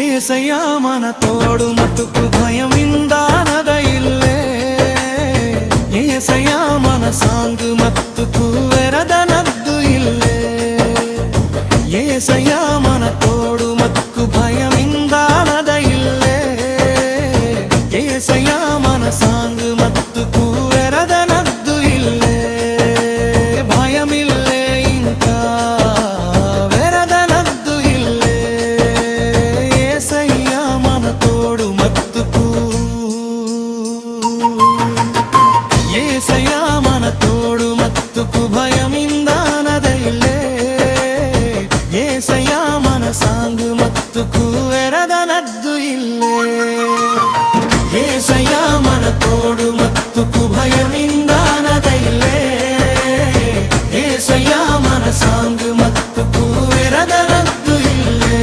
ఏసయ్యా మన తోడు మట్టుకు భయమిందానద ఇల్లే ఏసయ్యా మన సాంగు మత్తుకు వెరదనద్దు ఇల్లే ఏసయ్యా మన తోడు మట్టుకు భయమిందానద ఇల్లే ఏసయ్యా మన సాంగు మత్తుకు వెరదనద్దు ఇల్లే భయమిల్లే ఇంకా వెరదనద్దు ఇల్లే ఏసయ్యా మన తోడు మత్తుకు ఏసయ్యా మన తోడు మత్తుకు భయమిందానద ఇల్లే ఏసయ్యా మన సాంగు మత్తుకు వెరదనద్దు ఇల్లే ఏసయ్యా మన తోడు మత్తుకు భయమిందానద ఇల్లే ఏసయ్యా మన సాంగు మత్తుకు వెరదనద్దు ఇల్లే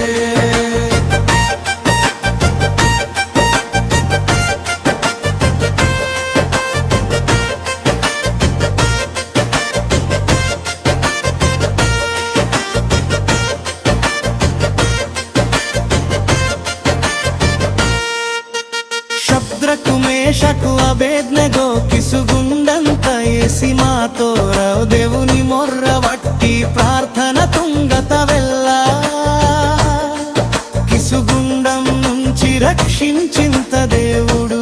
శబ్ద్రకు మేషకు అబేద్నెగో కిసుగుండంత ఏసి మాతో రావు దేవుని మొర్ర వట్టి ప్రార్థన తుంగత వెళ్ళ కిసుగుండం నుంచి రక్షించింత దేవుడు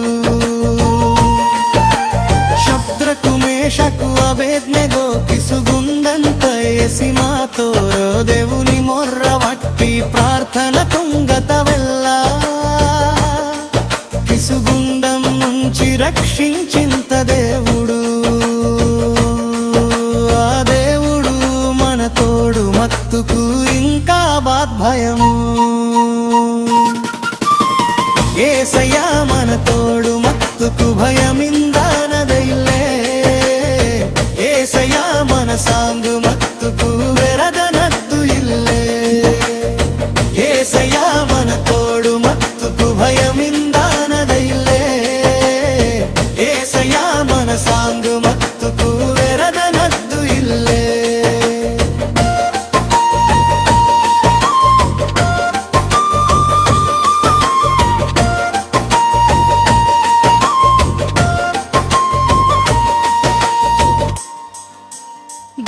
శబ్ద్రకు మేషకు అబేద్నెగో కిసుగుండంత ఏసి మాతో రావు దేవుని మొర్ర వట్టి ప్రార్థన తుంగత వెళ్ళ కిసుగుండం నుంచి రక్షించింత దేవుడు ఆ దేవుడు మన తోడు మత్తుకు ఇంకా బాద్భయము ఏసయ్యా మన తోడు మత్తుకు భయమిందానద ఇల్లే ఏసయ్యా మన సాంగు మత్తుకు వెరదనద్దు ఇల్లే ఏసయ్యా మన తోడు మత్తుకు భయమిందానద ఇల్లే ఏసయ్యా మన సాంగు మత్తుకు వెరదనద్దు ఇల్లే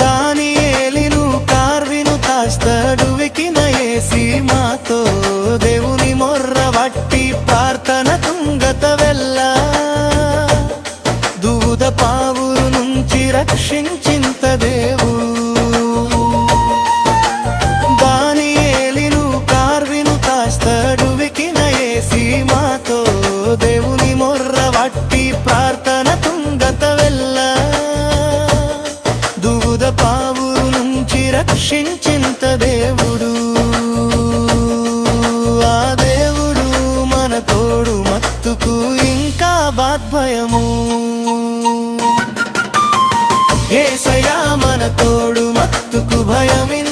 దానియేలును కార్విను తాస్తాడు వికిన ఏసి మాతో దేవుని మొర్ర వట్టి ప్రార్థన తుంగత వెళ్ళ దూద పావురు నుంచి రక్షించింత దేవుడు దానియేలును కార్విను తాస్తాడు వికిన ఏసి మాతో దేవుని మొర్ర వట్టి ప్రార్థన తుంగత వెళ్ళ దూద పావురు నుంచి రక్షించింత దేవుడు ఆ దేవుడు మన తోడు మత్తుకు ఇంకా బాద్భయము ఏసయ్యా మన తోడు మత్తుకు భయమిందానద